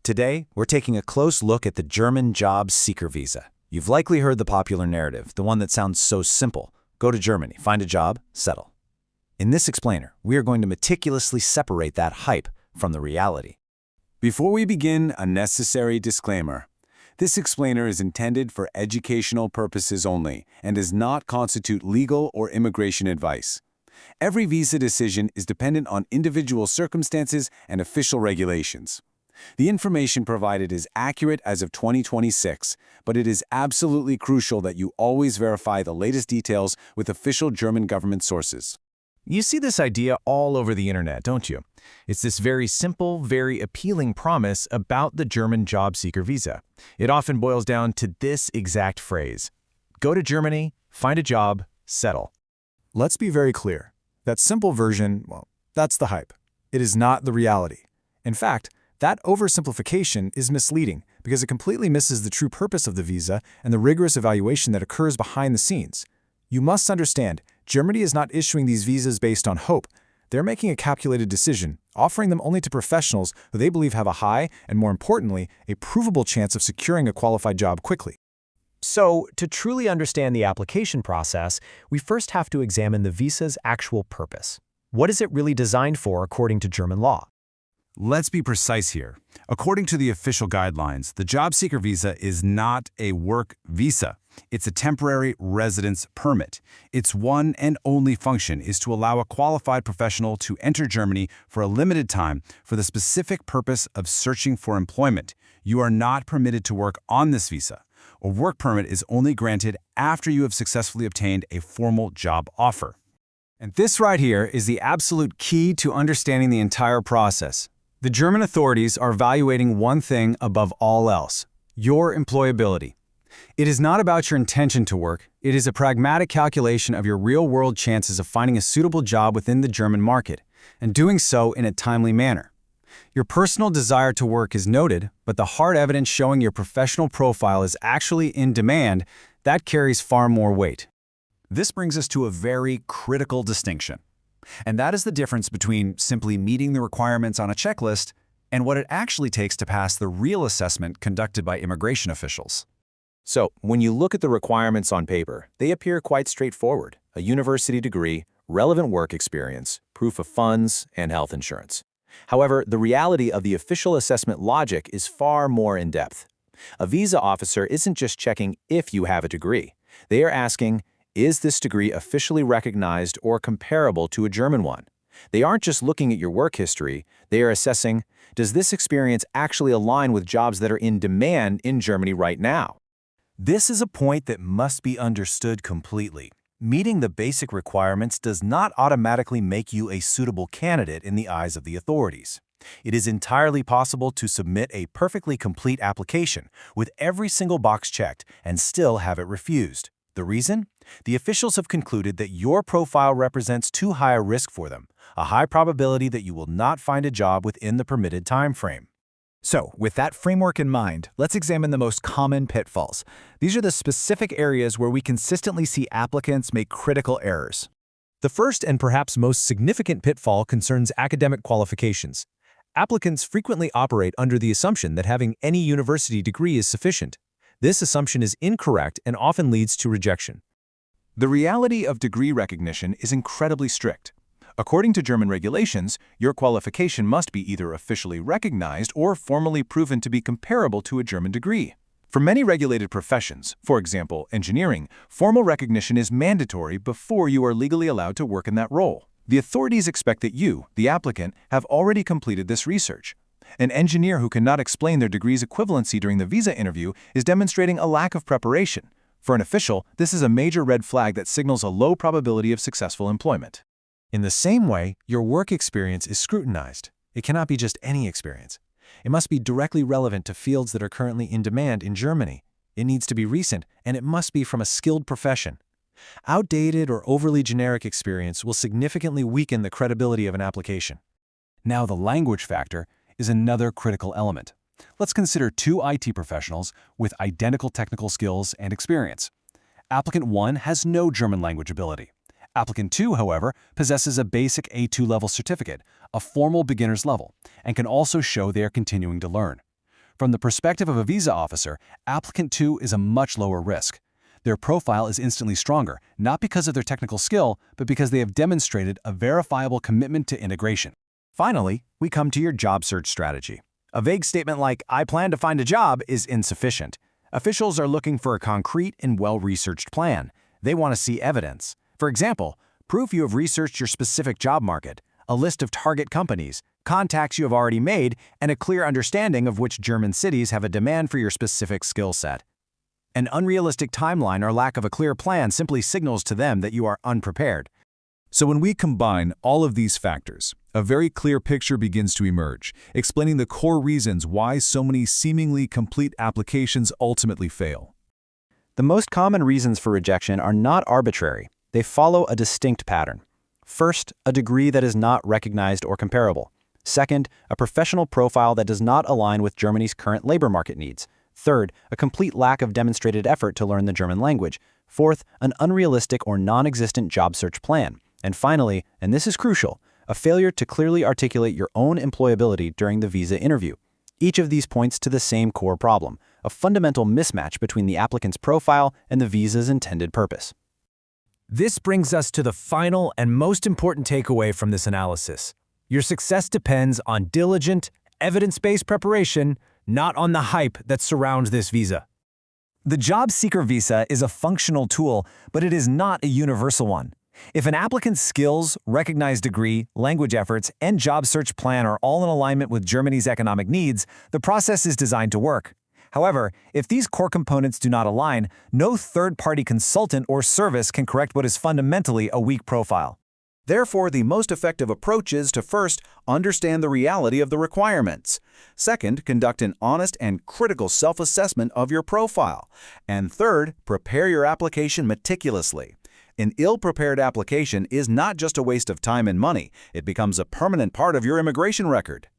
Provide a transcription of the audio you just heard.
Today, we're taking a close look at the German job seeker visa. You've likely heard the popular narrative, the one that sounds so simple. Go to Germany, find a job, settle. In this explainer, we are going to meticulously separate that hype from the reality. Before we begin, a necessary disclaimer. This explainer is intended for educational purposes only and does not constitute legal or immigration advice. Every visa decision is dependent on individual circumstances and official regulations. The information provided is accurate as of 2026, but it is absolutely crucial that you always verify the latest details with official German government sources. You see this idea all over the internet, don't you? It's this very simple, very appealing promise about the German job seeker visa. It often boils down to this exact phrase: go to Germany, find a job, settle. Let's be very clear. That simple version, well, that's the hype. It is not the reality. In fact, that oversimplification is misleading because it completely misses the true purpose of the visa and the rigorous evaluation that occurs behind the scenes. You must understand, Germany is not issuing these visas based on hope. They're making a calculated decision, offering them only to professionals who they believe have a high and, more importantly, a provable chance of securing a qualified job quickly. So, to truly understand the application process, we first have to examine the visa's actual purpose. What is it really designed for according to German law? Let's be precise here. According to the official guidelines, the job seeker visa is not a work visa. It's a temporary residence permit. Its one and only function is to allow a qualified professional to enter Germany for a limited time for the specific purpose of searching for employment. You are not permitted to work on this visa. A work permit is only granted after you have successfully obtained a formal job offer. And this right here is the absolute key to understanding the entire process. The German authorities are evaluating one thing above all else: your employability. It is not about your intention to work. It is a pragmatic calculation of your real-world chances of finding a suitable job within the German market, and doing so in a timely manner. Your personal desire to work is noted, but the hard evidence showing your professional profile is actually in demand, that carries far more weight. This brings us to a very critical distinction. And that is the difference between simply meeting the requirements on a checklist and what it actually takes to pass the real assessment conducted by immigration officials. So, when you look at the requirements on paper, they appear quite straightforward: a university degree, relevant work experience, proof of funds, and health insurance. However, the reality of the official assessment logic is far more in-depth. A visa officer isn't just checking if you have a degree. They are asking, is this degree officially recognized or comparable to a German one? They aren't just looking at your work history, they are assessing, does this experience actually align with jobs that are in demand in Germany right now? This is a point that must be understood completely. Meeting the basic requirements does not automatically make you a suitable candidate in the eyes of the authorities. It is entirely possible to submit a perfectly complete application with every single box checked and still have it refused. The reason? The officials have concluded that your profile represents too high a risk for them, a high probability that you will not find a job within the permitted time frame. So, with that framework in mind, let's examine the most common pitfalls. These are the specific areas where we consistently see applicants make critical errors. The first and perhaps most significant pitfall concerns academic qualifications. Applicants frequently operate under the assumption that having any university degree is sufficient. This assumption is incorrect and often leads to rejection. The reality of degree recognition is incredibly strict. According to German regulations, your qualification must be either officially recognized or formally proven to be comparable to a German degree. For many regulated professions, for example, engineering, formal recognition is mandatory before you are legally allowed to work in that role. The authorities expect that you, the applicant, have already completed this research. An engineer who cannot explain their degree's equivalency during the visa interview is demonstrating a lack of preparation. For an official, this is a major red flag that signals a low probability of successful employment. In the same way, your work experience is scrutinized. It cannot be just any experience. It must be directly relevant to fields that are currently in demand in Germany. It needs to be recent, and it must be from a skilled profession. Outdated or overly generic experience will significantly weaken the credibility of an application. Now, the language factor is another critical element. Let's consider two IT professionals with identical technical skills and experience. Applicant 1 has no German language ability. Applicant 2, however, possesses a basic A2 level certificate, a formal beginner's level, and can also show they are continuing to learn. From the perspective of a visa officer, applicant 2 is a much lower risk. Their profile is instantly stronger, not because of their technical skill, but because they have demonstrated a verifiable commitment to integration. Finally, we come to your job search strategy. A vague statement like, "I plan to find a job," is insufficient. Officials are looking for a concrete and well-researched plan. They want to see evidence. For example, proof you have researched your specific job market, a list of target companies, contacts you have already made, and a clear understanding of which German cities have a demand for your specific skill set. An unrealistic timeline or lack of a clear plan simply signals to them that you are unprepared. So when we combine all of these factors, a very clear picture begins to emerge, explaining the core reasons why so many seemingly complete applications ultimately fail. The most common reasons for rejection are not arbitrary. They follow a distinct pattern. First, a degree that is not recognized or comparable. Second, a professional profile that does not align with Germany's current labor market needs. Third, a complete lack of demonstrated effort to learn the German language. Fourth, an unrealistic or non-existent job search plan. And finally, and this is crucial, a failure to clearly articulate your own employability during the visa interview. Each of these points to the same core problem, a fundamental mismatch between the applicant's profile and the visa's intended purpose. This brings us to the final and most important takeaway from this analysis. Your success depends on diligent, evidence-based preparation, not on the hype that surrounds this visa. The job seeker visa is a functional tool, but it is not a universal one. If an applicant's skills, recognized degree, language efforts, and job search plan are all in alignment with Germany's economic needs, the process is designed to work. However, if these core components do not align, no third-party consultant or service can correct what is fundamentally a weak profile. Therefore, the most effective approach is to first, understand the reality of the requirements. Second, conduct an honest and critical self-assessment of your profile. And third, prepare your application meticulously. An ill-prepared application is not just a waste of time and money, it becomes a permanent part of your immigration record.